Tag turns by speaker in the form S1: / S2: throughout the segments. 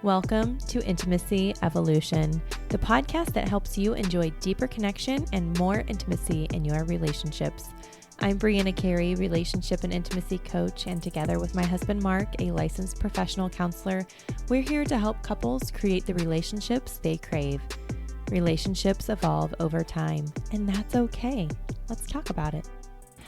S1: Welcome to Intimacy Evolution, the podcast that helps you enjoy deeper connection and more intimacy in your relationships. I'm Brianna Carey, relationship and intimacy coach, and together with my husband Mark, a licensed professional counselor, we're here to help couples create the relationships they crave. Relationships evolve over time, and that's okay. Let's talk about it.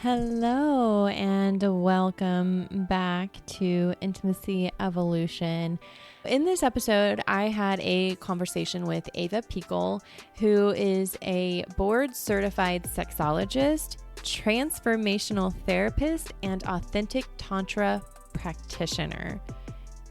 S1: Hello, and welcome back to Intimacy Evolution. In this episode, I had a conversation with Ava Pikul, who is a board-certified sexologist, transformational therapist, and authentic Tantra practitioner.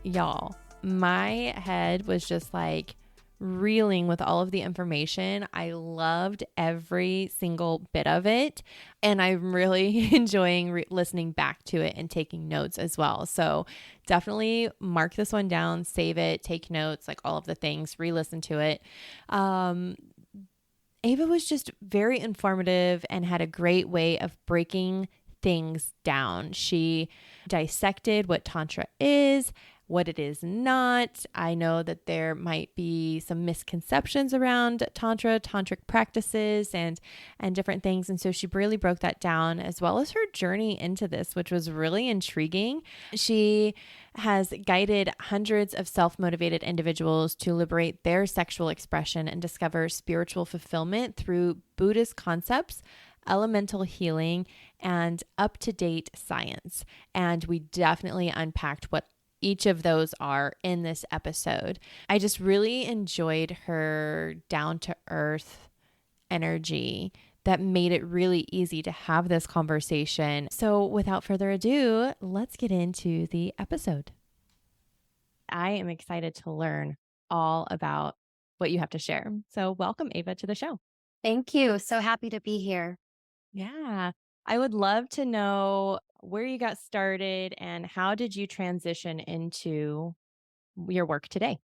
S1: Y'all, my head was just like reeling with all of the information. I loved every single bit of it, and I'm really enjoying listening back to it and taking notes as well. So definitely mark this one down, save it, take notes, like all of the things, re-listen to it. Ava was just very informative and had a great way of breaking things down. She dissected what Tantra is, what it is not. I know that there might be some misconceptions around tantric practices and different things. And so she really broke that down, as well as her journey into this, which was really intriguing. She has guided hundreds of self-motivated individuals to liberate their sexual expression and discover spiritual fulfillment through Buddhist concepts, elemental healing, and up-to-date science. And we definitely unpacked what each of those are in this episode. I just really enjoyed her down-to-earth energy that made it really easy to have this conversation. So without further ado, let's get into the episode. I am excited to learn all about what you have to share. So welcome, Ava, to the show.
S2: Thank you. So happy to be here.
S1: Yeah. I would love to know where you got started and how did you transition into your work today?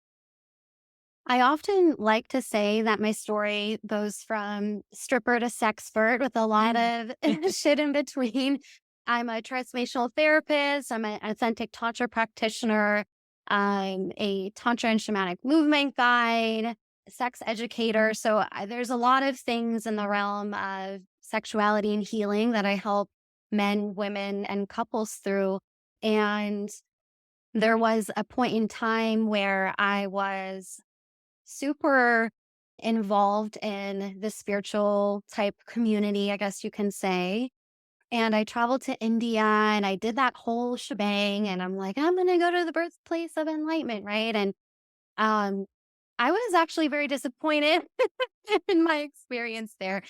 S2: I often like to say that my story goes from stripper to sexpert with a lot of shit in between. I'm a transformational therapist. I'm an authentic Tantra practitioner. I'm a Tantra and shamanic movement guide, sex educator. So there's a lot of things in the realm of sexuality and healing that I help men, women, and couples through. And there was a point in time where I was super involved in the spiritual type community, I guess you can say. And I traveled to India and I did that whole shebang. And I'm like, I'm going to go to the birthplace of enlightenment, right? And um, I was actually very disappointed in my experience there.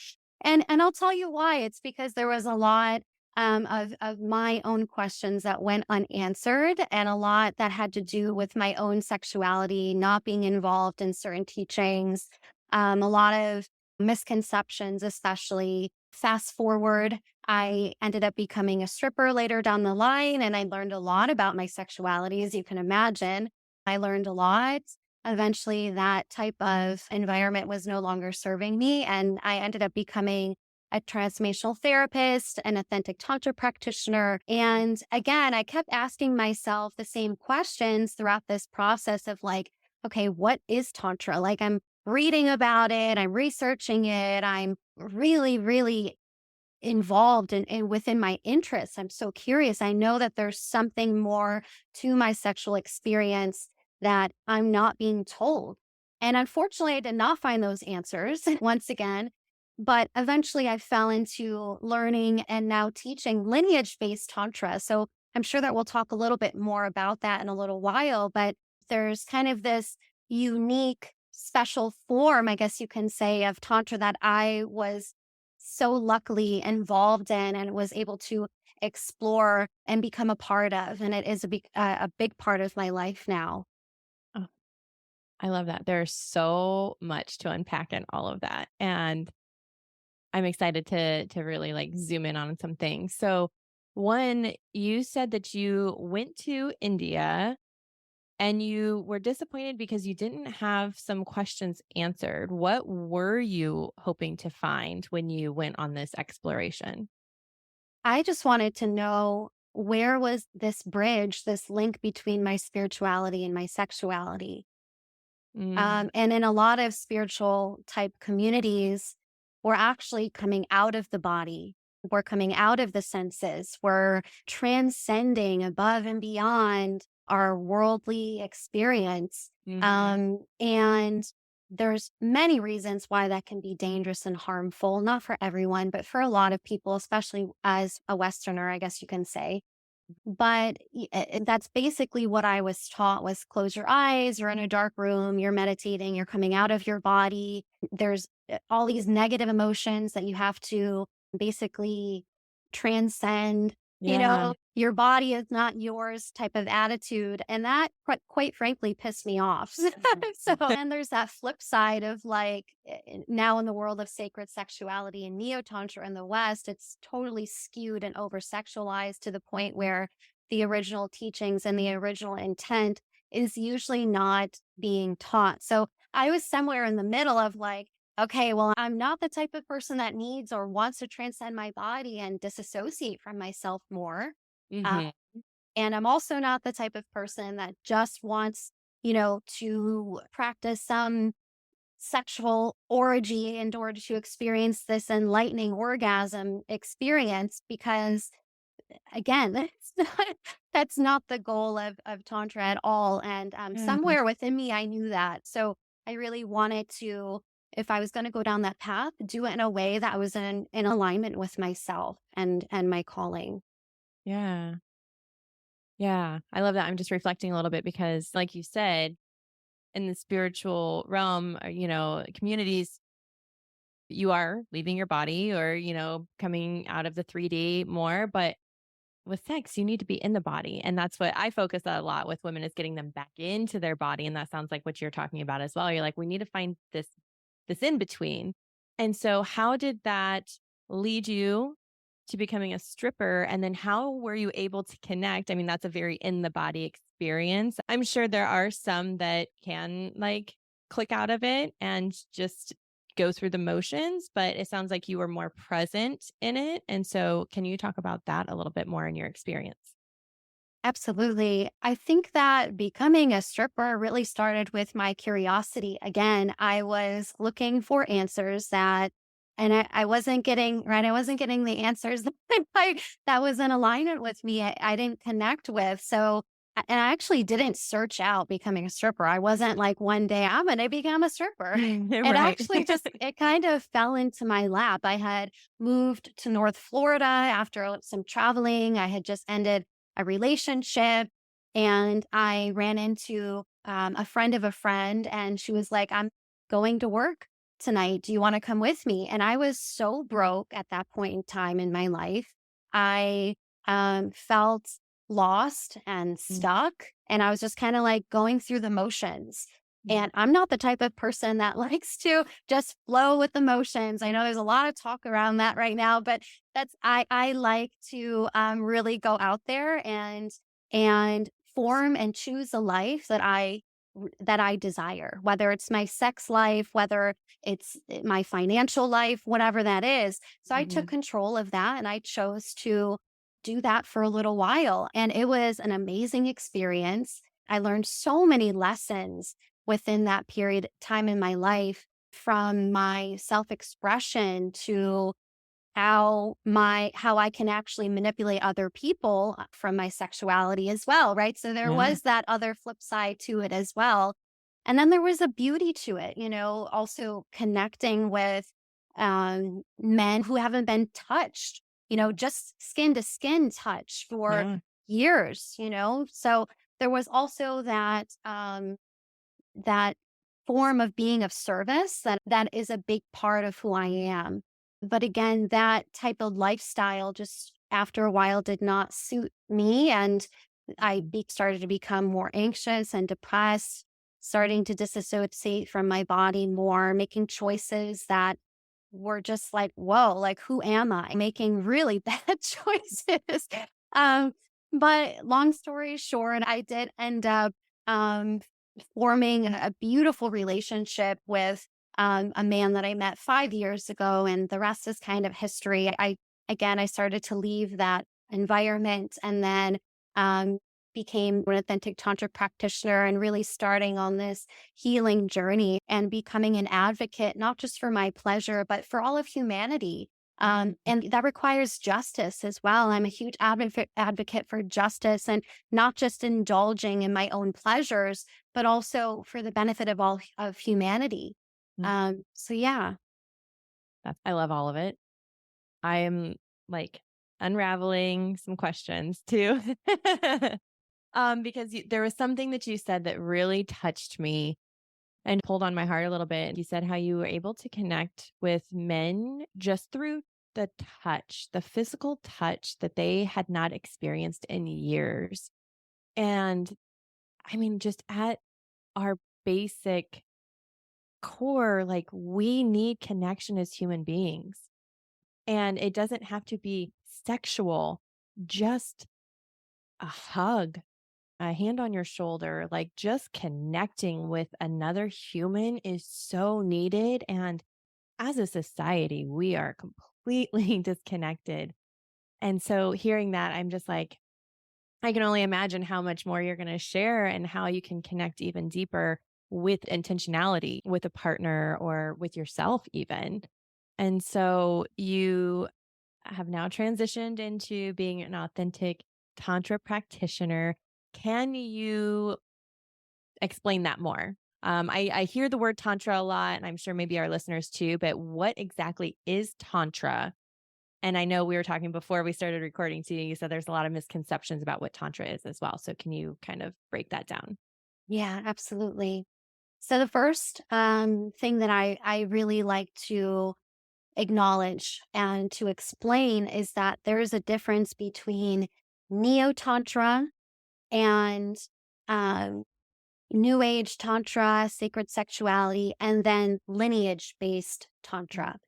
S2: And I'll tell you why. It's because there was a lot of my own questions that went unanswered, and a lot that had to do with my own sexuality, not being involved in certain teachings, a lot of misconceptions, especially. Fast forward, I ended up becoming a stripper later down the line, and I learned a lot about my sexuality, as you can imagine. I learned a lot. Eventually, that type of environment was no longer serving me, and I ended up becoming a transformational therapist, an authentic Tantra practitioner. And again, I kept asking myself the same questions throughout this process of like, okay, what is Tantra? Like, I'm reading about it, I'm researching it, I'm really, really involved and within my interests. I'm so curious. I know that there's something more to my sexual experience that I'm not being told. And unfortunately, I did not find those answers once again. But eventually, I fell into learning and now teaching lineage-based Tantra. So I'm sure that we'll talk a little bit more about that in a little while. But there's kind of this unique, special form, I guess you can say, of Tantra that I was so luckily involved in and was able to explore and become a part of. And it is a big part of my life now.
S1: Oh, I love that. There's so much to unpack in all of that. And I'm excited to really like zoom in on some things. So, one, you said that you went to India and you were disappointed because you didn't have some questions answered. What were you hoping to find when you went on this exploration?
S2: I just wanted to know, where was this bridge, this link between my spirituality and my sexuality?
S1: Mm.
S2: And in a lot of spiritual type communities, we're actually coming out of the body. We're coming out of the senses. We're transcending above and beyond our worldly experience.
S1: Mhm.
S2: And there's many reasons why that can be dangerous and harmful, not for everyone, but for a lot of people, especially as a Westerner, I guess you can say. But that's basically what I was taught was close your eyes, you're in a dark room, you're meditating, you're coming out of your body. There's all these negative emotions that you have to basically transcend.
S1: Yeah.
S2: Your body is not yours type of attitude. And that quite frankly pissed me off. So, and there's that flip side of like now in the world of sacred sexuality and neo tantra in the West, it's totally skewed and over sexualized to the point where the original teachings and the original intent is usually not being taught. So I was somewhere in the middle of like, okay, well, I'm not the type of person that needs or wants to transcend my body and disassociate from myself more. Uh,
S1: Mhm.
S2: and I'm also not the type of person that just wants, to practice some sexual orgy in order to experience this enlightening orgasm experience because again, that's not the goal of tantra at all. And
S1: Yeah.
S2: somewhere within me, I knew that. So I really wanted to, if I was going to go down that path, do it in a way that was in alignment with myself and my calling.
S1: Yeah. Yeah. I love that. I'm just reflecting a little bit because, like you said, in the spiritual realm, communities, you are leaving your body or, coming out of the 3D more. But with sex, you need to be in the body. And that's what I focus a lot with women is getting them back into their body. And that sounds like what you're talking about as well. You're like, we need to find this in between. And so how did that lead you to becoming a stripper? And then how were you able to connect? I mean, that's a very in the body experience. I'm sure there are some that can like click out of it and just go through the motions, but it sounds like you were more present in it. And so can you talk about that a little bit more in your experience?
S2: Absolutely. I think that becoming a stripper really started with my curiosity. Again, I was looking for answers and I wasn't getting, right. I wasn't getting the answers that was in alignment with me. I didn't connect with. So, and I actually didn't search out becoming a stripper. I wasn't like one day I'm going to become a stripper. It
S1: Right.
S2: actually just, it kind of fell into my lap. I had moved to North Florida after some traveling. I had just ended a relationship and I ran into a friend of a friend and she was like, I'm going to work tonight. Do you want to come with me? And I was so broke at that point in time in my life. I felt lost and
S1: Mm,
S2: stuck. And I was just kind of like going through the motions.
S1: mhm.
S2: And I'm not the type of person that likes to just flow with the motions. I know there's a lot of talk around that right now, but I like to really go out there and form and choose a life that I desire, whether it's my sex life, whether it's my financial life, whatever that is. So I took
S1: Mhm.
S2: control of that and I chose to do that for a little while. And it was an amazing experience. I learned so many lessons within that period time in my life, from my self-expression to how I can actually manipulate other people from my sexuality as well, right? So there
S1: Yeah.
S2: was that other flip side to it as well. And then there was a beauty to it, also connecting with men who haven't been touched, just skin to skin touch for
S1: Yeah.
S2: years. So there was also that form of being of service that is a big part of who I am. But again, that type of lifestyle just after a while did not suit me. And started to become more anxious and depressed, starting to disassociate from my body more, making choices that were just like, whoa, like, who am I? Making really bad choices. um, but long story short, I did end up um, forming a beautiful relationship with a man that I met 5 years ago. And the rest is kind of history. Again, I started to leave that environment. And then became an authentic Tantra practitioner and really starting on this healing journey and becoming an advocate, not just for my pleasure, but for all of humanity. And that requires justice as well. I'm a huge advocate for justice and not just indulging in my own pleasures, but also for the benefit of all of humanity. So yeah.
S1: I love all of it. I am like unraveling some questions too. Because there was something that you said that really touched me and pulled on my heart a little bit. You said how you were able to connect with men just through the touch, the physical touch that they had not experienced in years. And I mean, just at our basic core, like we need connection as human beings. And it doesn't have to be sexual, just a hug, a hand on your shoulder, like just connecting with another human is so needed. And as a society, we are completely disconnected. And so hearing that, I'm just like, I can only imagine how much more you're going to share and how you can connect even deeper with intentionality with a partner or with yourself, even. And so you have now transitioned into being an authentic Tantra practitioner. Can you explain that more? I hear the word Tantra a lot, and I'm sure maybe our listeners too, but what exactly is Tantra? And I know we were talking before we started recording too. You said there's a lot of misconceptions about what Tantra is as well. So can you kind of break that down?
S2: Yeah, absolutely. So the first thing that I really like to acknowledge and to explain is that there is a difference between neo tantra and um, new age tantra, sacred sexuality, and then lineage based tantra.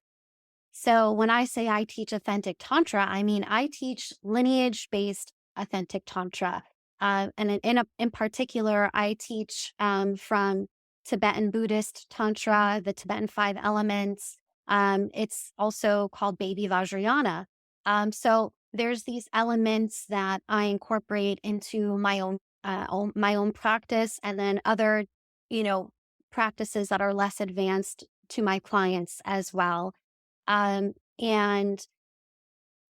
S2: So when I say I teach authentic tantra, I mean I teach lineage based authentic tantra. In particular, I teach from Tibetan Buddhist tantra, the Tibetan Five Elements. It's also called Baby Vajrayana. So there's these elements that I incorporate into my own practice, and then other, you know, practices that are less advanced to my clients as well. And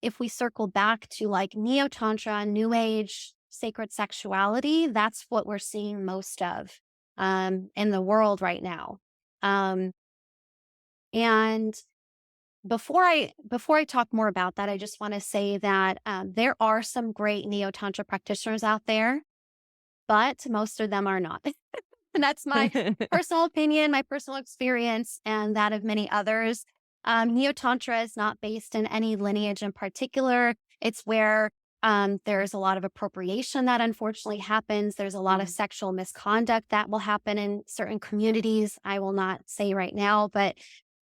S2: if we circle back to like neo tantra, new age, sacred sexuality, that's what we're seeing most of in the world right now. Um, and before I talk more about that, I just want to say that there are some great neo tantra practitioners out there, but most of them are not. And that's my personal opinion, my personal experience, and that of many others. Neo Tantra is not based in any lineage in particular. It's where there's a lot of appropriation that unfortunately happens. There's a lot of sexual misconduct that will happen in certain communities. I will not say right now, but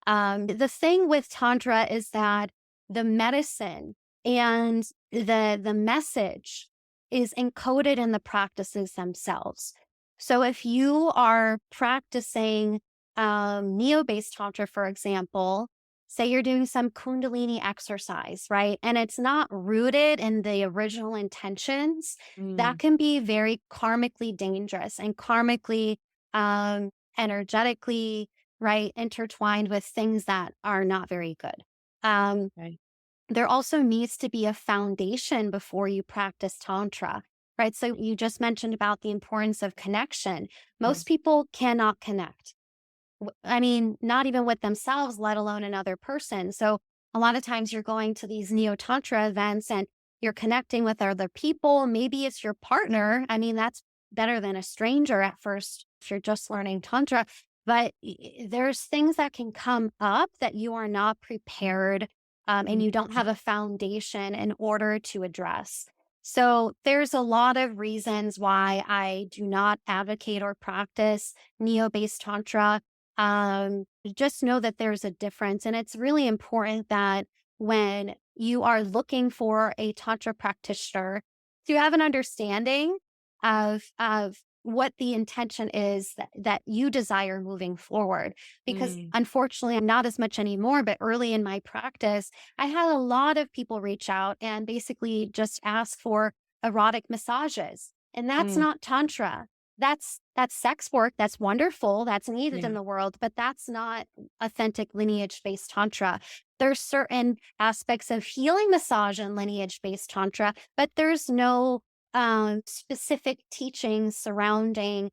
S2: the thing with Tantra is that the medicine and the message is encoded in the practices themselves. So if you are practicing neo-based tantra, for example, say you're doing some kundalini exercise, right? And it's not rooted in the original intentions, that can be very karmically dangerous and karmically, energetically, right, intertwined with things that are not very good.
S1: Right.
S2: There also needs to be a foundation before you practice Tantra, right? So you just mentioned about the importance of connection. Most people cannot connect. I mean, not even with themselves, let alone another person. So a lot of times you're going to these neo Tantra events and you're connecting with other people. Maybe it's your partner. I mean, that's better than a stranger at first if you're just learning Tantra. But there's things that can come up that you are not prepared and you don't have a foundation in order to address. So there's a lot of reasons why I do not advocate or practice neo-based Tantra. Just know that there's a difference. And it's really important that when you are looking for a Tantra practitioner, to have an understanding of what the intention is that you desire moving forward. Because unfortunately, I'm not as much anymore, but early in my practice, I had a lot of people reach out and basically just ask for erotic massages. And that's not Tantra. That's sex work. That's wonderful. That's needed in
S1: Yeah.
S2: the world, but that's not authentic lineage-based Tantra. There's certain aspects of healing massage and lineage-based Tantra, but there's no specific teachings surrounding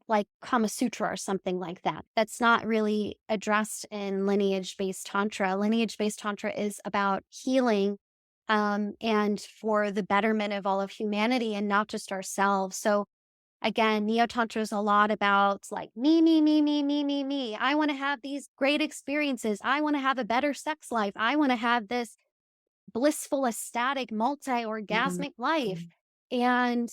S2: like Kama Sutra or something like that. That's not really addressed in lineage-based Tantra. Lineage-based Tantra is about healing and for the betterment of all of humanity and not just ourselves. So again, Neo Tantra is a lot about like me, me, me, me, me, me, me. I want to have these great experiences. I want to have a better sex life. I want to have this blissful, ecstatic,
S1: Mhm.
S2: multi-orgasmic life. And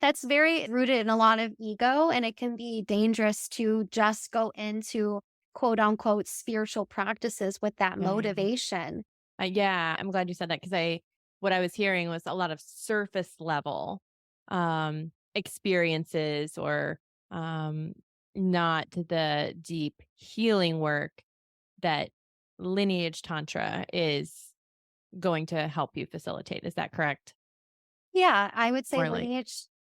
S2: that's very rooted in a lot of ego. And it can be dangerous to just go into quote unquote spiritual practices with that
S1: Yeah.
S2: motivation.
S1: Yeah, I'm glad you said that because what I was hearing was a lot of surface level experiences or um, not the deep healing work that lineage tantra is going to help you facilitate. Is that correct?
S2: Yeah, I would say
S1: More like,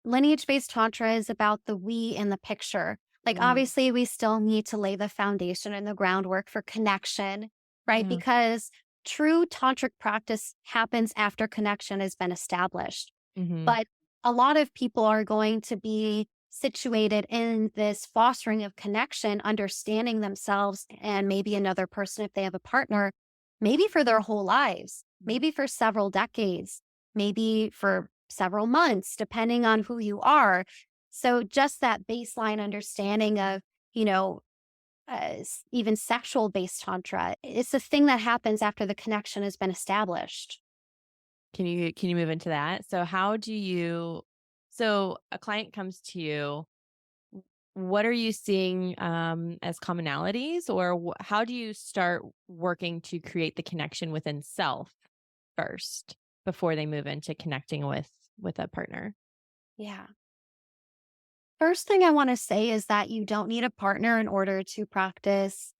S2: lineage-based tantra is about the we in the picture. Like
S1: mm,
S2: obviously we still need to lay the foundation and the groundwork for connection, right?
S1: yeah,
S2: Because true tantric practice happens after connection has been established.
S1: hmm,
S2: But a lot of people are going to be situated in this fostering of connection, understanding themselves and maybe another person if they have a partner, maybe for their whole lives, maybe for several decades, maybe for several months, depending on who you are. So just that baseline understanding of, you know, even sexual based tantra, it's a thing that happens after the connection has been established.
S1: can you move into that? So a client comes to you. What are you seeing as commonalities, or how do you start working to create the connection within self first before they move into connecting with a partner?
S2: Yeah. First thing I want to say is that you don't need a partner in order to practice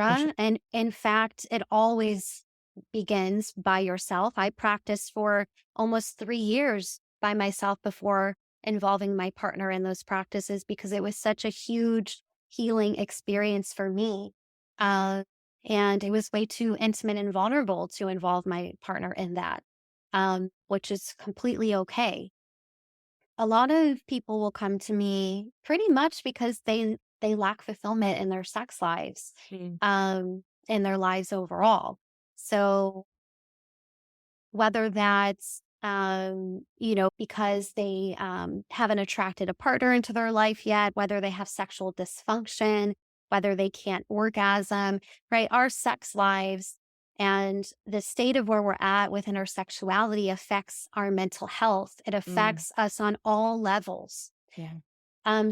S1: For sure.
S2: Tantra. And in fact, it always begins by yourself. I practiced for almost 3 years by myself before involving my partner in those practices because it was such a huge healing experience for me. Uh, and it was way too intimate and vulnerable to involve my partner in that, which is completely okay. A lot of people will come to me pretty much because they lack fulfillment in their sex lives,
S1: Mm,
S2: in their lives overall. So whether that's because they haven't attracted a partner into their life yet, whether they have sexual dysfunction, whether they can't orgasm, right? Our sex lives and the state of where we're at within our sexuality affects our mental health. It
S1: mm,
S2: affects us on all levels.
S1: yeah.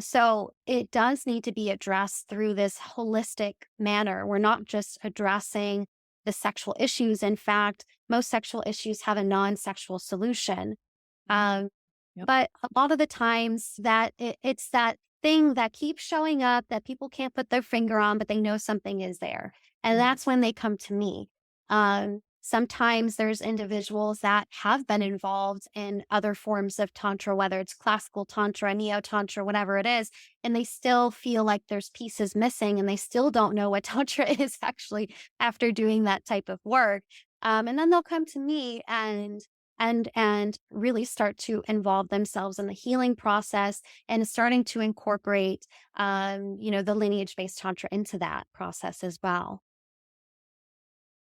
S2: So it does need to be addressed through this holistic manner. We're not just addressing the sexual issues. In fact, most sexual issues have a non-sexual solution.
S1: Mhm.
S2: Um,
S1: Yep.
S2: but a lot of the times that it's that thing that keeps showing up that people can't put their finger on, but they know something is there. And
S1: Mm,
S2: that's when they come to me. Sometimes there's individuals that have been involved in other forms of Tantra, whether it's classical Tantra, Neo Tantra, whatever it is, and they still feel like there's pieces missing and they still don't know what Tantra is actually after doing that type of work. And then they'll come to me and really start to involve themselves in the healing process and starting to incorporate the lineage-based tantra into that process as well.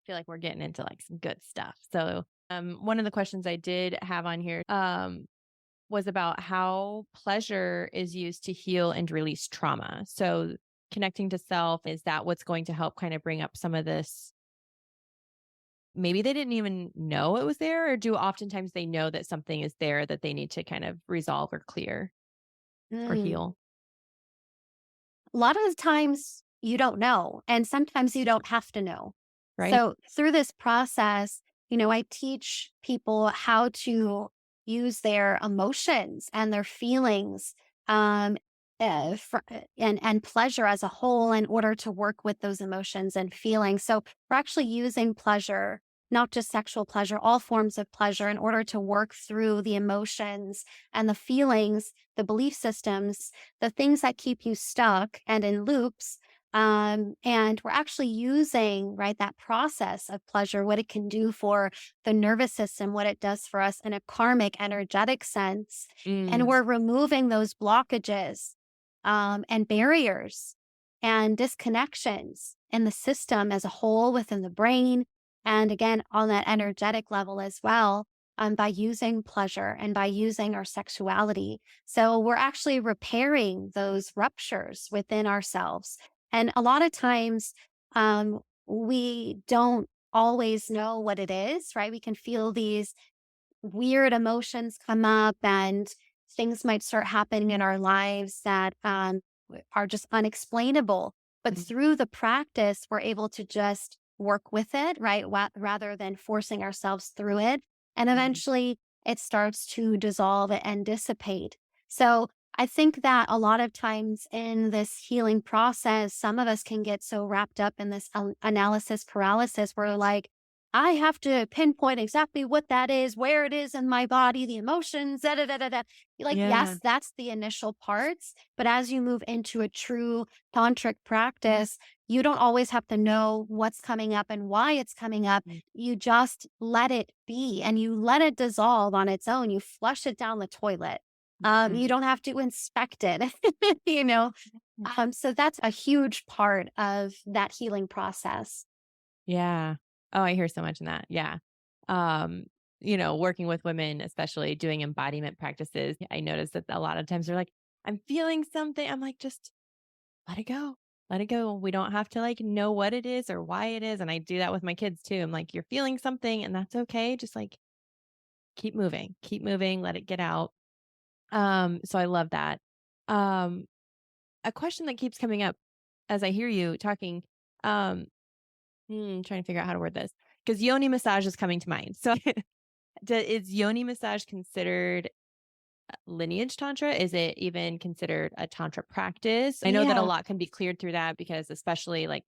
S1: Feel like we're getting into like some good stuff. So, one of the questions I did have on here was about how pleasure is used to heal and release trauma. So, connecting to self, is that what's going to help kind of bring up some of this? Maybe they didn't even know it was there, or do oftentimes they know that something is there that they need to kind of resolve or clear or
S2: Mm.
S1: heal,
S2: A lot of the times you don't know, and sometimes you don't have to know.
S1: right?
S2: So through this process, I teach people how to use their emotions and their feelings um, and pleasure as a whole in order to work with those emotions and feelings. So we're actually using pleasure not just sexual pleasure, all forms of pleasure, in order to work through the emotions and the feelings, the belief systems, the things that keep you stuck and in loops. And we're actually using, right, that process of pleasure, what it can do for the nervous system, what it does for us in a karmic, energetic sense. And
S1: Mm.
S2: we're removing those blockages and barriers and disconnections in the system as a whole within the brain. And again, on that energetic level as well, by using pleasure and by using our sexuality. So we're actually repairing those ruptures within ourselves. And a lot of times, we don't always know what it is, right? We can feel these weird emotions come up and things might start happening in our lives that are just unexplainable. But
S1: Mm.
S2: through the practice, we're able to just work with it, right? Rather than forcing ourselves through it. And
S1: Mhm.
S2: eventually it starts to dissolve and dissipate. So I think that a lot of times in this healing process, some of us can get so wrapped up in this analysis paralysis where, like, I have to pinpoint exactly what that is, where it is in my body, the emotions, da da da da da. Like,
S1: Yeah.
S2: yes, that's the initial parts. But as you move into a true tantric practice, you don't always have to know what's coming up and why it's coming up.
S1: Mm.
S2: You just let it be and you let it dissolve on its own. You flush it down the toilet.
S1: Mm.
S2: You don't have to inspect it, you know? So that's a huge part of that healing process.
S1: Yeah. Oh, I hear so much in that. Yeah. Um, working with women, especially doing embodiment practices, I notice that a lot of times they're like, I'm feeling something. I'm like, just let it go. Let it go. We don't have to like know what it is or why it is. And I do that with my kids too. I'm like, you're feeling something and that's okay. Just like keep moving, let it get out. So I love that. Um, a question that keeps coming up as I hear you talking, um, trying to figure out how to word this because yoni massage is coming to mind. So, is yoni massage considered lineage tantra? Is it even considered a tantra practice? I know that a
S2: Yeah.
S1: lot can be cleared through that because, especially like,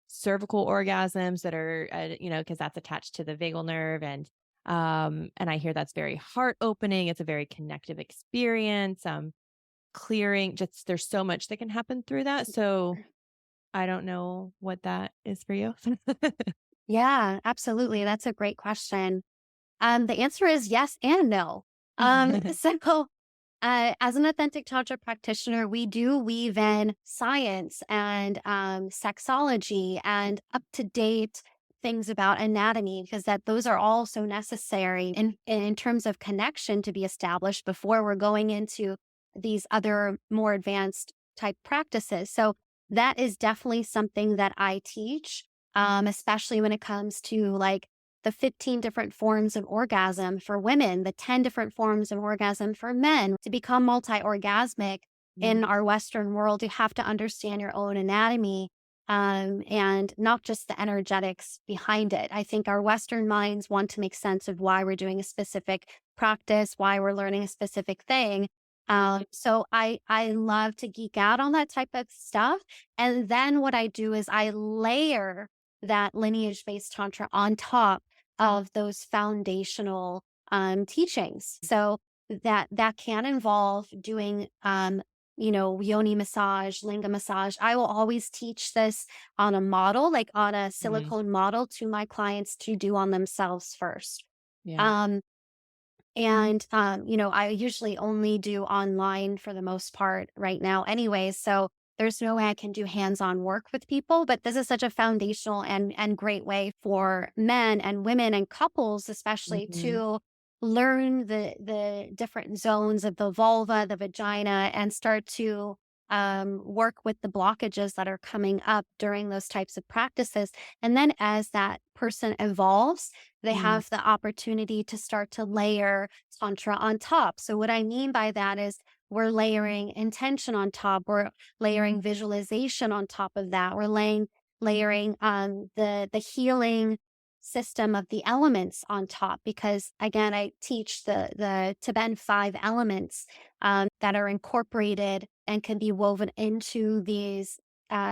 S1: cervical orgasms that are, because that's attached to the vagal nerve, and I hear that's very heart opening. It's a very connective experience. Clearing, just there's so much that can happen through that. So I don't know what that is for you.
S2: Yeah, absolutely. That's a great question. The answer is yes and no. So, as an authentic tantra practitioner, we do weave in science and sexology and up to date things about anatomy because that those are all so necessary in terms of connection to be established before we're going into these other more advanced type practices. So that is definitely something that I teach, especially when it comes to like the 15 different forms of orgasm for women, the 10 different forms of orgasm for men. To become multi orgasmic
S1: Mm.
S2: in our Western world, you have to understand your own anatomy, and not just the energetics behind it. I think our Western minds want to make sense of why we're doing a specific practice, why we're learning a specific thing. So I love to geek out on that type of stuff. And then what I do is I layer that lineage based tantra on top of those foundational teachings. So that can involve doing yoni massage, linga massage. I will always teach this on a model, like on a
S1: Mm.
S2: silicone model to my clients to do on themselves first.
S1: Yeah.
S2: Um, I usually only do online for the most part right now anyway. So there's no way I can do hands-on work with people, but this is such a foundational and great way for men and women and couples, especially
S1: Mhm.
S2: to learn the different zones of the vulva, the vagina, and start to work with the blockages that are coming up during those types of practices. And then as that person evolves, they
S1: Mm.
S2: have the opportunity to start to layer tantra on top. So what I mean by that is we're layering intention on top, we're layering visualization on top of that. We're layering the healing system of the elements on top because again I teach the Tibetan Five Elements that are incorporated and can be woven into these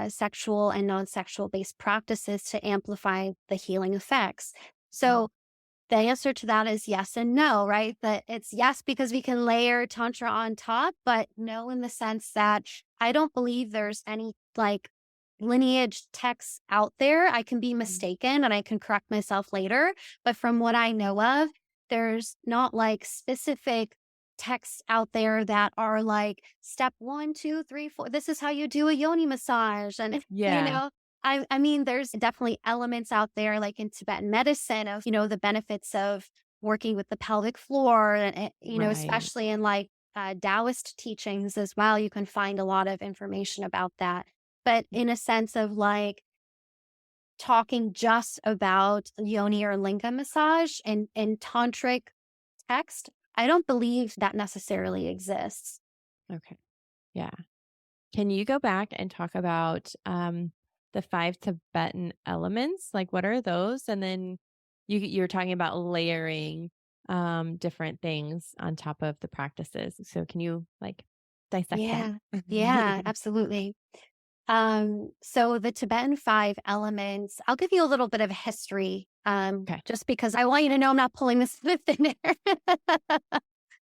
S2: sexual and non-sexual based practices to amplify the healing effects. So the answer to that is yes and no, right? That it's yes because we can layer tantra on top, but no in the sense that I don't believe there's any like lineage texts out there. I can be mistaken and I can correct myself later, but from what I know of, there's not like specific texts out there that are like step 1, 2, 3, 4. This is how you do a yoni massage, and
S1: Yeah.
S2: I mean, there's definitely elements out there, like in Tibetan medicine, of, the benefits of working with the pelvic floor, and,
S1: Right.
S2: especially in like Taoist teachings as well. You can find a lot of information about that. But in a sense of like talking just about yoni or linga massage in tantric text, I don't believe that necessarily exists.
S1: Okay. Yeah. Can you go back and talk about the five Tibetan elements? Like, what are those? And then you're talking about layering different things on top of the practices. So, can you like dissect that?
S2: Yeah, yeah, absolutely. So the Tibetan Five Elements, I'll give you a little bit of history,
S1: Okay.
S2: just because I want you to know I'm not pulling this out of thin air.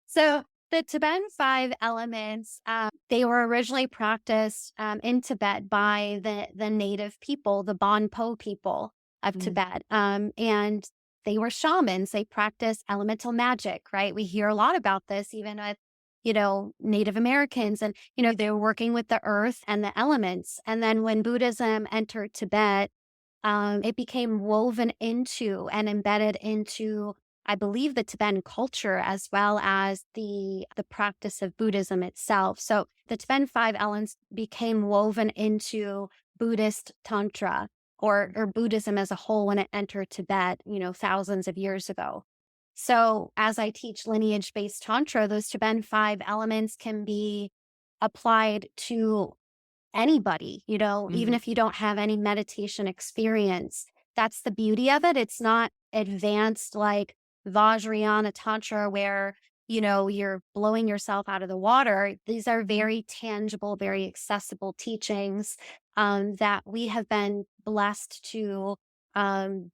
S2: So the Tibetan Five Elements, they were originally practiced in Tibet by the native people, the Bonpo people of
S1: Mhm.
S2: Tibet, and they were shamans. They practiced elemental magic, right? We hear a lot about this, even with Native Americans, and they were working with the earth and the elements. And then when Buddhism entered Tibet, it became woven into and embedded into, I believe, the Tibetan culture as well as the practice of Buddhism itself. So the Tibetan Five Elements became woven into Buddhist Tantra, or Buddhism as a whole, when it entered Tibet, thousands of years ago. So as I teach lineage-based Tantra, those Tibetan Five Elements can be applied to anybody, even
S1: Mhm.
S2: if you don't have any meditation experience. That's the beauty of it. It's not advanced like Vajrayana Tantra where, you're blowing yourself out of the water. These are very tangible, very accessible teachings that we have been blessed to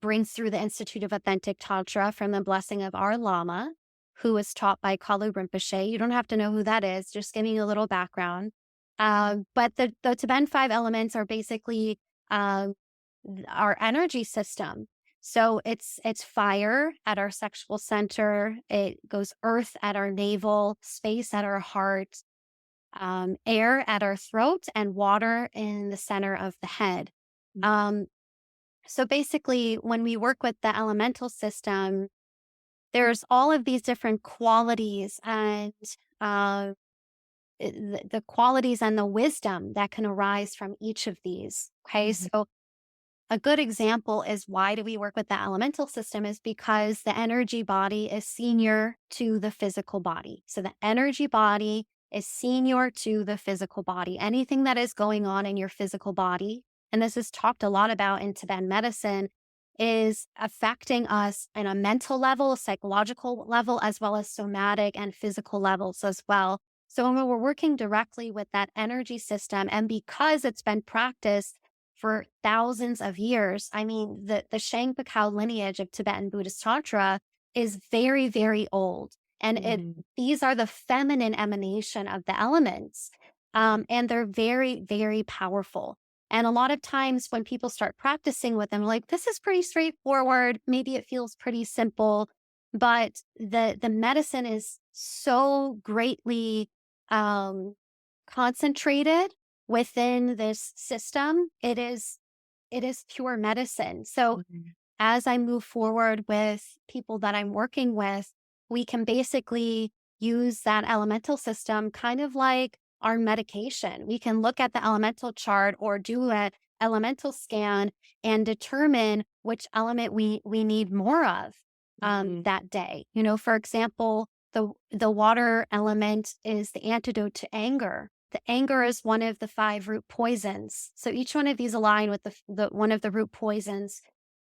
S2: bring through the Institute of Authentic Tantra from the blessing of our Lama, who was taught by Kalu Rinpoche. You don't have to know who that is, just giving you a little background. But the Tibetan Five Elements are basically um, our energy system. So it's fire at our sexual center. It goes earth at our navel, space at our heart, air at our throat, and water in the center of the head. Um, so basically, when we work with the elemental system, there's all of these different qualities and uh, the qualities and the wisdom that can arise from each of these. Okay.
S1: Mhm.
S2: So a good example is, why do we work with the elemental system, is because the energy body is senior to the physical body. So the energy body is senior to the physical body. Anything that is going on in your physical body, and this is talked a lot about in Tibetan medicine, is affecting us on a mental level, a psychological level, as well as somatic and physical levels as well. So when we're working directly with that energy system, and because it's been practiced for thousands of years, I mean, the Shangpakal lineage of Tibetan Buddhist Tantra is very, very old. And
S1: Mhm.
S2: these are the feminine emanation of the elements. And they're very, very powerful. And a lot of times when people start practicing with them, like, this is pretty straightforward. Maybe it feels pretty simple, but the medicine is so greatly um, concentrated within this system. It is pure medicine. So
S1: Mhm.
S2: as I move forward with people that I'm working with, we can basically use that elemental system kind of like our medication. We can look at the elemental chart or do an elemental scan and determine which element we need more of
S1: Mhm.
S2: that day. For example, the water element is the antidote to anger. The anger is one of the five root poisons. So each one of these align with the one of the root poisons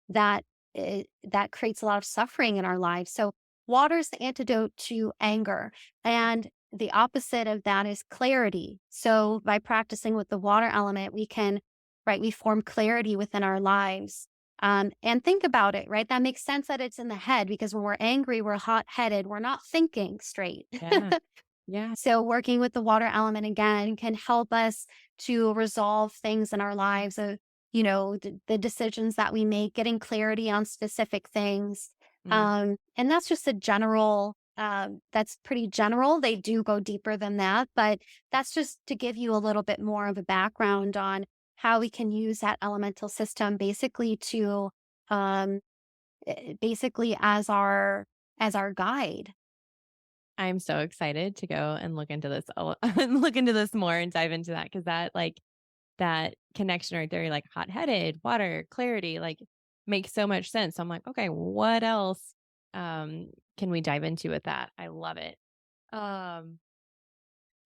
S2: that that creates a lot of suffering in our lives. So water is the antidote to anger, and the opposite of that is clarity. So by practicing with the water element, we can, right, we form clarity within our lives. And think about it, right? That makes sense that it's in the head because when we're angry, we're hot headed, we're not thinking straight.
S1: Yeah. Yeah.
S2: So working with the water element again can help us to resolve things in our lives of, the decisions that we make, getting clarity on specific things.
S1: Mm.
S2: And that's just a general, that's pretty general. They do go deeper than that, but that's just to give you a little bit more of a background on how we can use that elemental system basically to, um, basically as our guide.
S1: I'm so excited to go and look into this and look into this more and dive into that because that connection right there, like hot-headed, water, clarity, like makes so much sense. So I'm like, okay, what else can we dive into with that? I love it. Um,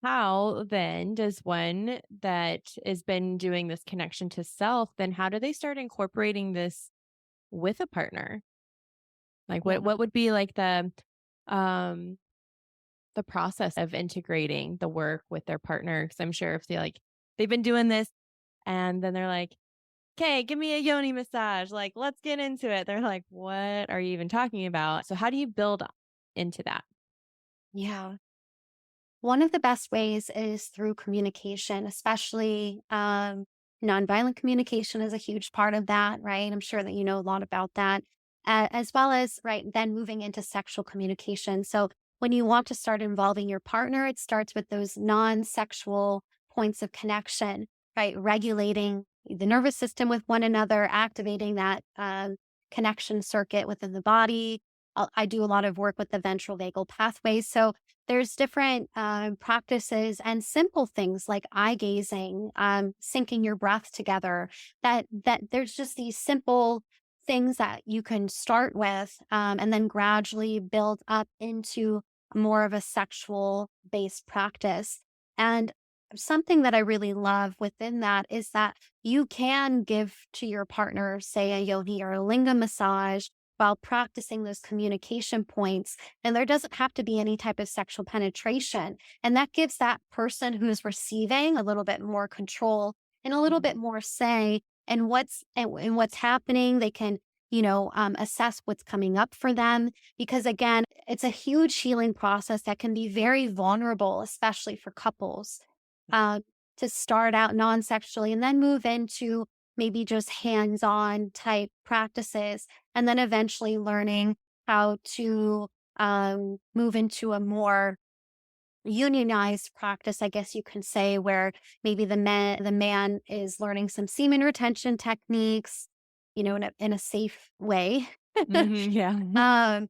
S1: how then does one that has been doing this connection to self, then how do they start incorporating this with a partner? Like
S2: Yeah.
S1: what would be like um the process of integrating the work with their partner? Because I'm sure if they've been doing this and then they're like, "Okay, give me a yoni massage. Like, let's get into it." They're like, "What are you even talking about?" So how do you build into that?
S2: Yeah. One of the best ways is through communication, especially nonviolent communication is a huge part of that, right? I'm sure that you know a lot about that, as well as, right, then moving into sexual communication. So when you want to start involving your partner, it starts with those non sexual points of connection, right? Regulating the nervous system with one another, activating that connection circuit within the body. I do a lot of work with the ventral vagal pathways. So there's different practices and simple things like eye gazing, syncing your breath together. That there's just these simple things that you can start with, and then gradually build up into more of a sexual based practice. And something that I really love within that is that you can give to your partner, say a yoni or a linga massage while practicing those communication points. And there doesn't have to be any type of sexual penetration. And that gives that person who's receiving a little bit more control and a little bit
S1: Mhm.
S2: more say in what's happening. They can, assess what's coming up for them. Because again, it's a huge healing process that can be very vulnerable, especially for couples. Uh, to start out non-sexually and then move into maybe just hands-on type practices and then eventually learning how to move into a more unionized practice, I guess you can say, where maybe the man is learning some semen retention techniques, in a safe way.
S1: Mhm, yeah.
S2: um,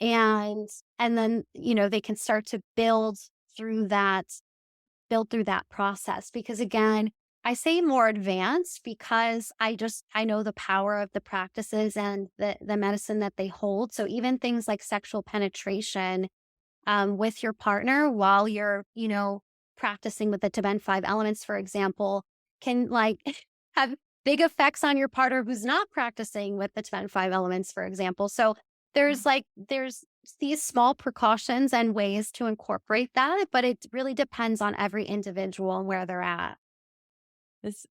S2: and and then they can start to build through that process because again, I say more advanced because I know the power of the practices and the medicine that they hold. So even things like sexual penetration with your partner while you're, practicing with the Tibetan Five Elements, for example, can like have big effects on your partner who's not practicing with the Tibetan Five Elements, for example. So there's these small precautions and ways to incorporate that, but it really depends on every individual and where they're at.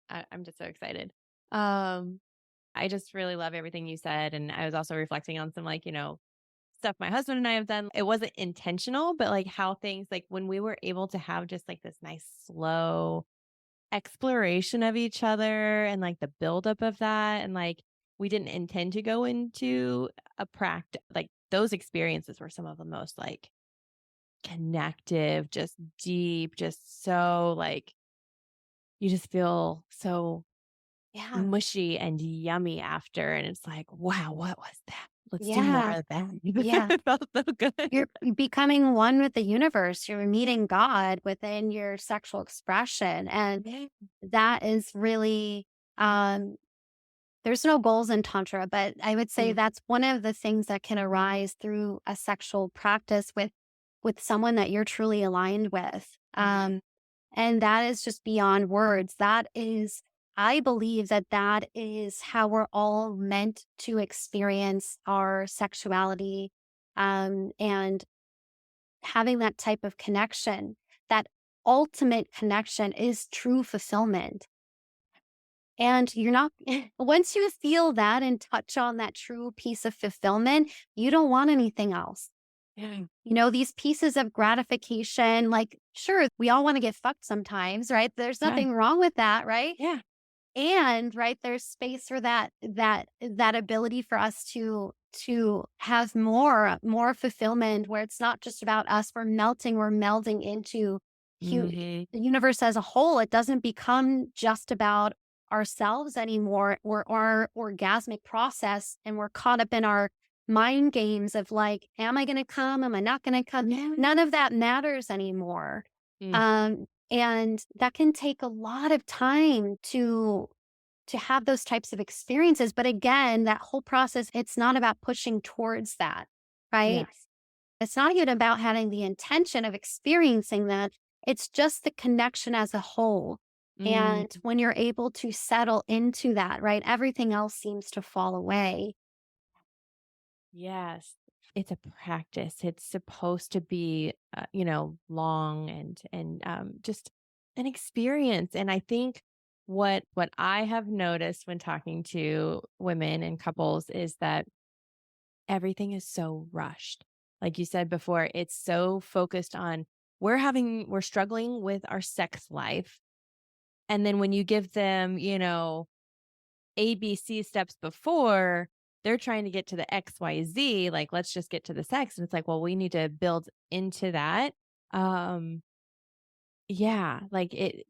S1: I'm just so excited. Um, I just really love everything you said, and I was also reflecting on some stuff my husband and I have done. It wasn't intentional, but like how things like when we were able to have just like this nice slow exploration of each other and like the buildup of that, and like we didn't intend to go into a practice. Like those experiences were some of the most like connective, just deep, just so like you just feel so
S2: Yeah.
S1: mushy and yummy after, and it's like, "Wow, what was that? Let's do more
S2: Yeah.
S1: of that."
S2: Yeah.
S1: It felt so good.
S2: You're becoming one with the universe. You're meeting God within your sexual expression. And
S1: Yeah.
S2: that is really, um, there's no goals in Tantra, but I would say
S1: Mm,
S2: that's one of the things that can arise through a sexual practice with someone that you're truly aligned with. And that is just beyond words. That is, I believe that that is how we're all meant to experience our sexuality. And having that type of connection, that ultimate connection is true fulfillment. And you're not, once you feel that and touch on that true piece of fulfillment, you don't want anything else.
S1: Yeah.
S2: These pieces of gratification, like, sure, we all want to get fucked sometimes, right? There's
S1: Yeah.
S2: nothing wrong with that, right?
S1: Yeah.
S2: And right, there's space for that ability for us to have more fulfillment, where it's not just about us. We're melding into
S1: Mhm.
S2: the universe as a whole. It doesn't become just about ourselves anymore, or our orgasmic process, and we're caught up in our mind games of like, am I going to come, am I not going to come?
S1: Yeah.
S2: None of that matters anymore.
S1: Mm.
S2: And that can take a lot of time to have those types of experiences. But again, that whole process, it's not about pushing towards that, right?
S1: Yes.
S2: It's not even about having the intention of experiencing that. It's just the connection as a whole.
S1: Mm.
S2: And when you're able to settle into that, right, everything else seems to fall away.
S1: Yes. It's a practice. It's supposed to be, long and just an experience. And I think what I have noticed when talking to women and couples is that everything is so rushed. Like you said before, it's so focused on we're struggling with our sex life. And then when you give them, ABC steps before, they're trying to get to the XYZ, like, let's just get to the sex. And it's like, well, we need to build into that. Um, yeah, like it,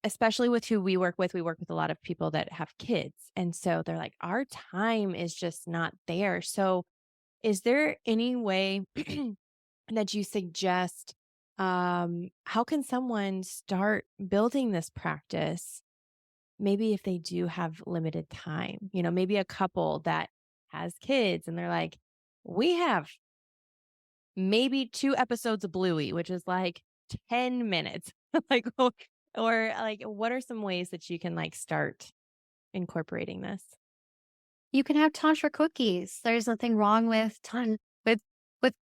S1: especially with who we work with a lot of people that have kids. And so they're like, our time is just not there. So is there any way that you suggest, how can someone start building this practice? Maybe if they do have limited time, maybe a couple that has kids and they're like, we have maybe 2 episodes of Bluey, which is like 10 minutes. like, or like, what are some ways that you can like start incorporating this?
S2: You can have tantra cookies. There's nothing wrong with with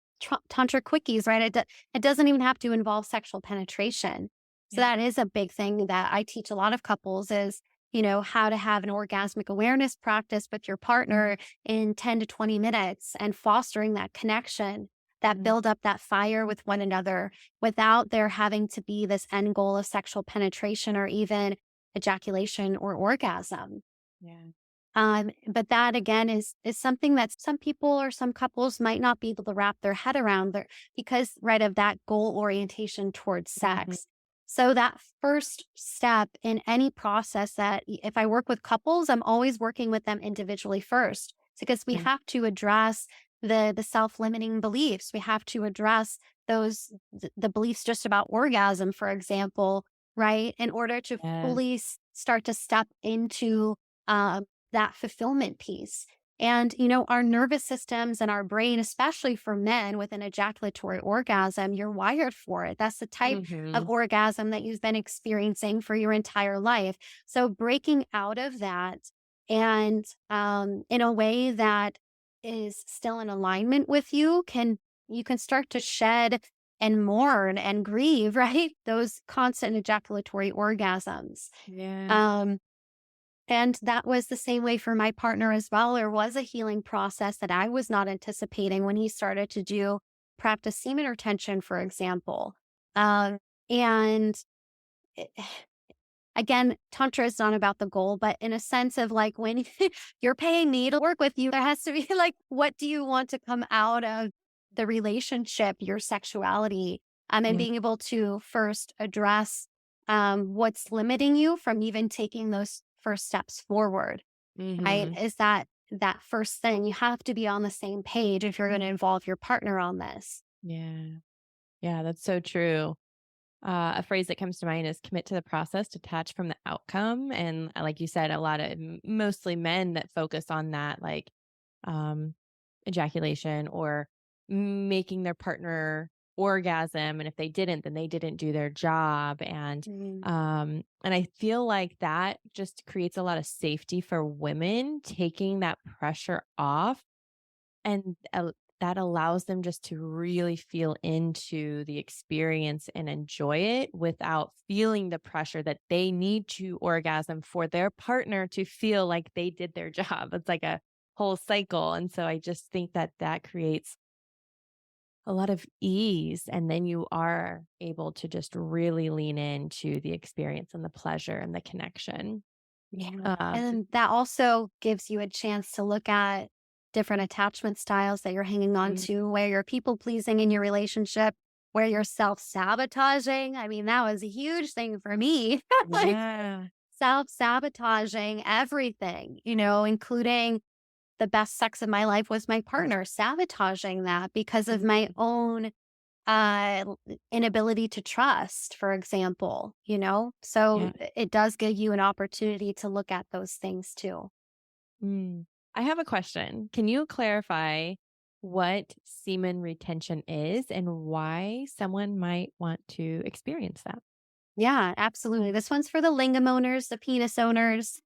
S2: tantra quickies, right? It doesn't even have to involve sexual penetration. So
S1: Yeah.
S2: that is a big thing that I teach a lot of couples is, how to have an orgasmic awareness practice with your partner in 10 to 20 minutes, and fostering that connection, that
S1: Mhm.
S2: build up that fire with one another without there having to be this end goal of sexual penetration or even ejaculation or orgasm.
S1: Yeah.
S2: But that again is something that some people or some couples might not be able to wrap their head around there, because right, of that goal orientation towards
S1: Mhm.
S2: sex. So that first step in any process, that if I work with couples, I'm always working with them individually first, because we
S1: Yeah.
S2: have to address the self-limiting beliefs. We have to address the beliefs just about orgasm, for example, right? In order to
S1: Yes.
S2: fully start to step into that fulfillment piece. And, our nervous systems and our brain, especially for men with an ejaculatory orgasm, you're wired for it. That's the type of
S1: Mhm.
S2: orgasm that you've been experiencing for your entire life. So breaking out of that, and in a way that is still in alignment with you can start to shed and mourn and grieve, right? Those constant ejaculatory orgasms.
S1: Yeah.
S2: Um, and that was the same way for my partner as well. There was a healing process that I was not anticipating when he started to do practice semen retention, for example. And it- again, Tantra is not about the goal, but in a sense of like, when you're paying me to work with you, there has to be like, what do you want to come out of the relationship, your sexuality, and
S1: Mm.
S2: being able to first address what's limiting you from even taking those first steps forward, right?
S1: Mhm.
S2: Is that first thing. You have to be on the same page if you're going to involve your partner on this.
S1: Yeah. Yeah, that's so true. A phrase that comes to mind is commit to the process, detach from the outcome. And like you said, a lot of mostly men that focus on that, like um, ejaculation or making their partner orgasm. And if they didn't, then they didn't do their job.
S2: Mm.
S1: And I feel like that just creates a lot of safety for women, taking that pressure off and that allows them just to really feel into the experience and enjoy it without feeling the pressure that they need to orgasm for their partner to feel like they did their job. It's like a whole cycle. And so I just think that that creates a lot of ease. And then you are able to just really lean into the experience and the pleasure and the connection.
S2: Yeah.
S1: Um,
S2: And that also gives you a chance to look at different attachment styles that you're hanging on
S1: mm,
S2: to, where you're people pleasing in your relationship, where you're self sabotaging. I mean, that was a huge thing for me. Like
S1: yeah.
S2: self sabotaging everything, including the best sex of my life was my partner, sabotaging that because of my own inability to trust, for example. So
S1: Yeah.
S2: it does give you an opportunity to look at those things too.
S1: Mm. I have a question. Can you clarify what semen retention is and why someone might want to experience that?
S2: Yeah, absolutely. This one's for the lingam owners, the penis owners.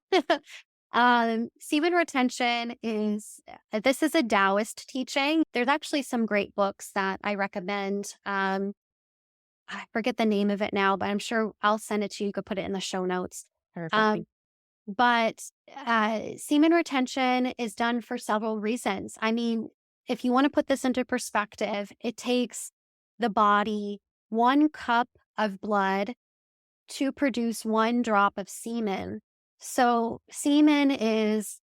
S2: Semen retention this is a Taoist teaching. There's actually some great books that I recommend. I forget the name of it now, but I'm sure I'll send it to you. You could put it in the show notes.
S1: Perfect.
S2: Um, But semen retention is done for several reasons. I mean, if you want to put this into perspective, it takes the body 1 cup of blood to produce 1 drop of semen. So semen is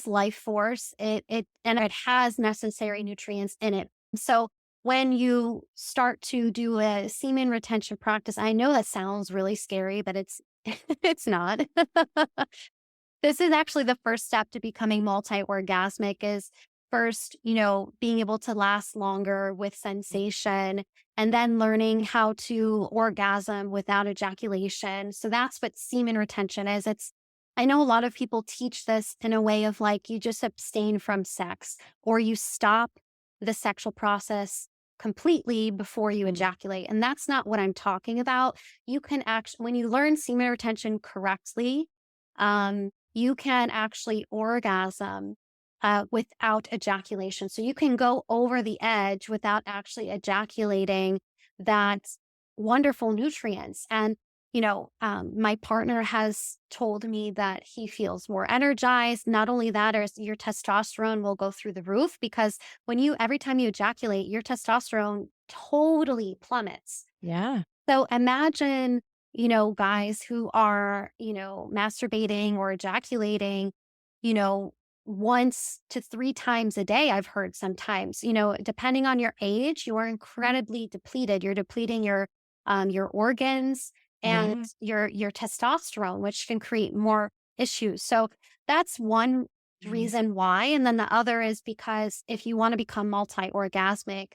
S2: life force. It has necessary nutrients in it. So when you start to do a semen retention practice, I know that sounds really scary, but it's it's not. This is actually the first step to becoming multi-orgasmic is first, being able to last longer with sensation and then learning how to orgasm without ejaculation. So that's what semen retention is. I know a lot of people teach this in a way of like you just abstain from sex or you stop the sexual process completely before you ejaculate. And that's not what I'm talking about. You can actually, when you learn semen retention correctly, you can actually orgasm without ejaculation. So you can go over the edge without actually ejaculating that wonderful nutrients. And, my partner has told me that he feels more energized. Not only that, is your testosterone will go through the roof because every time you ejaculate, your testosterone totally plummets.
S1: Yeah.
S2: So imagine, guys who are, masturbating or ejaculating, you know, once to 3 times a day, I've heard sometimes, depending on your age, you are incredibly depleted. You're depleting your organs and
S1: Yeah.
S2: your testosterone, which can create more issues. So that's one reason why. And then the other is because if you want to become multi-orgasmic,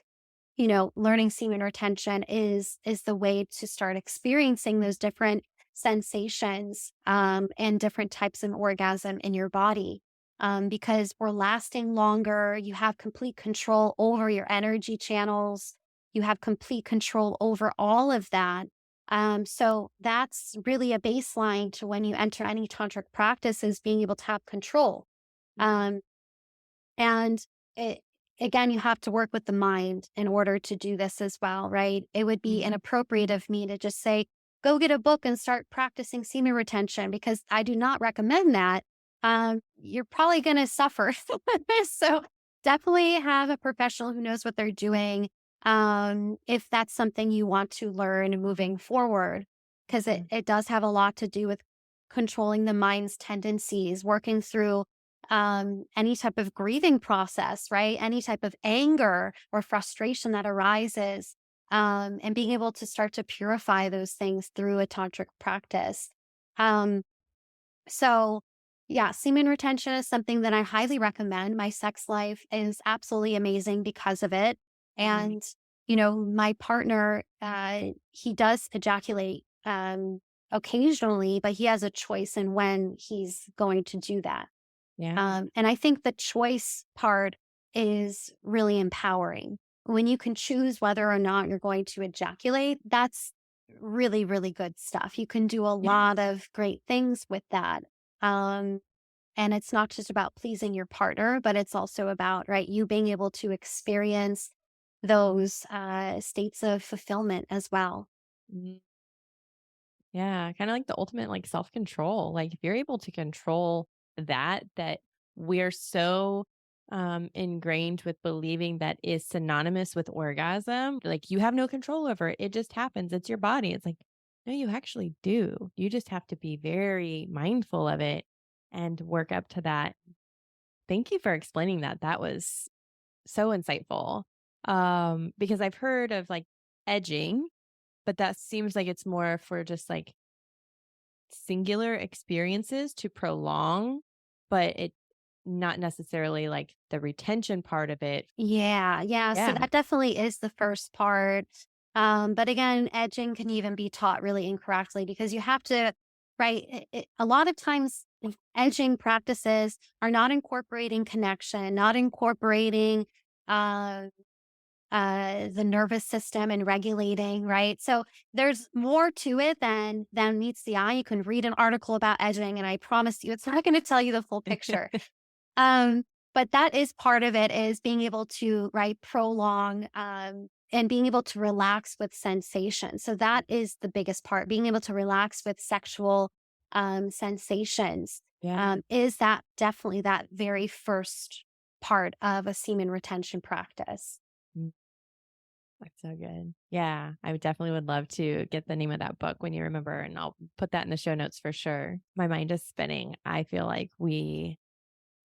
S2: learning semen retention is the way to start experiencing those different sensations and different types of orgasm in your body. Because we're lasting longer, you have complete control over your energy channels, you have complete control over all of that. So that's really a baseline to when you enter any tantric practice is being able to have control. Um, and it, again, you have to work with the mind in order to do this as well, right? It would be inappropriate of me to just say, go get a book and start practicing semen retention because I do not recommend that. You're probably going to suffer. So definitely have a professional who knows what they're doing. If that's something you want to learn moving forward, because it does have a lot to do with controlling the mind's tendencies, working through any type of grieving process, right? Any type of anger or frustration that arises, and being able to start to purify those things through a tantric practice. Um, so, yeah, semen retention is something that I highly recommend. My sex life is absolutely amazing because of it. And, my partner, he does ejaculate occasionally, but he has a choice in when he's going to do that.
S1: Yeah.
S2: And I think the choice part is really empowering. When you can choose whether or not you're going to ejaculate, that's really, really good stuff. You can do a
S1: Yeah.
S2: lot of great things with that. Um, And it's not just about pleasing your partner, but it's also about, right, you being able to experience those states of fulfillment as well.
S1: Mhm. Yeah, kind of like the ultimate like self-control. Like if you're able to control that we're so ingrained with believing that is synonymous with orgasm, like you have no control over it. It just happens. It's your body. It's like, no, you actually do. You just have to be very mindful of it and work up to that. Thank you for explaining that. That was so insightful. Because I've heard of like edging, but that seems like it's more for just like singular experiences to prolong, but it not necessarily like the retention part of it.
S2: Yeah, yeah. So
S1: Yeah.
S2: that definitely is the first part. But again, edging can even be taught really incorrectly because you have to, right? A lot of times, edging practices are not incorporating connection, not incorporating uh, the nervous system and regulating, right? So there's more to it than meets the eye. You can read an article about edging, and I promise you, it's not going to tell you the full picture. Um, but that is part of it is being able to, right, prolong, and being able to relax with sensation. So that is the biggest part, being able to relax with sexual sensations.
S1: Yeah.
S2: Is that definitely that very first part of a semen retention practice?
S1: Mm, that's so good. Yeah. I would definitely would love to get the name of that book when you remember, and I'll put that in the show notes for sure. My mind is spinning. I feel like we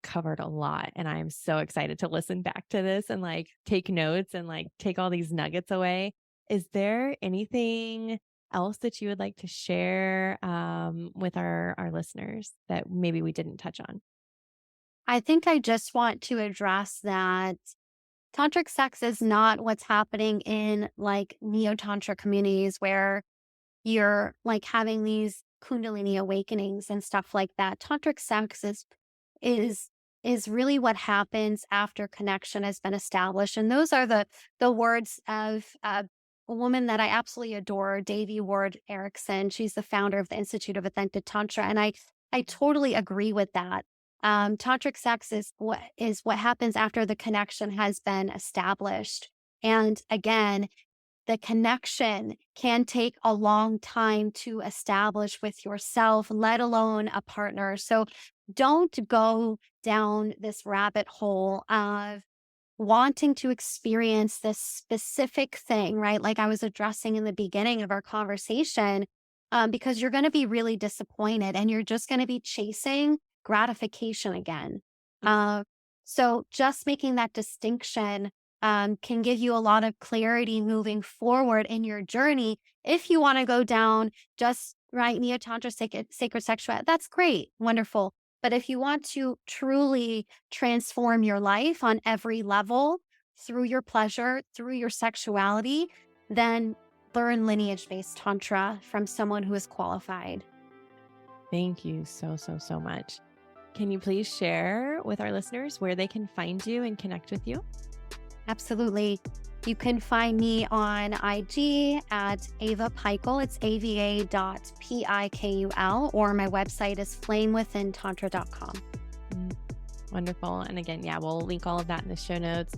S1: covered a lot and I'm so excited to listen back to this and like take notes and like take all these nuggets away. Is there anything else that you would like to share with our listeners that maybe we didn't touch on?
S2: I think I just want to address that tantric sex is not what's happening in like neo tantra communities where you're like having these kundalini awakenings and stuff like that. Tantric sex is is really what happens after connection has been established. And those are the words of a woman that I absolutely adore, Davy Ward Erickson. She's the founder of the Institute of Authentic Tantra, and I totally agree with that. Tantric sex is what happens after the connection has been established. And again, the connection can take a long time to establish with yourself, let alone a partner. So don't go down this rabbit hole of wanting to experience this specific thing, right? Like I was addressing in the beginning of our conversation, because you're going to be really disappointed and you're just going to be chasing gratification again. Uh, so just making that distinction can give you a lot of clarity moving forward in your journey. If you want to go down just right, Neo Tantra, sacred sexuality, that's great, wonderful. But if you want to truly transform your life on every level through your pleasure, through your sexuality, then learn lineage based Tantra from someone who is qualified.
S1: Thank you so, so, so much. Can you please share with our listeners where they can find you and connect with you?
S2: Absolutely. You can find me on IG at Ava Pikul. It's ava.pikul, or my website is flamewithintantra.com.
S1: Wonderful. And again, yeah, we'll link all of that in the show notes.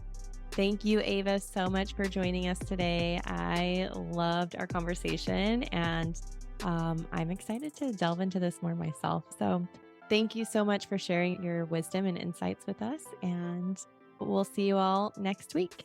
S1: Thank you, Ava, so much for joining us today. I loved our conversation, and I'm excited to delve into this more myself. So thank you so much for sharing your wisdom and insights with us, and we'll see you all next week.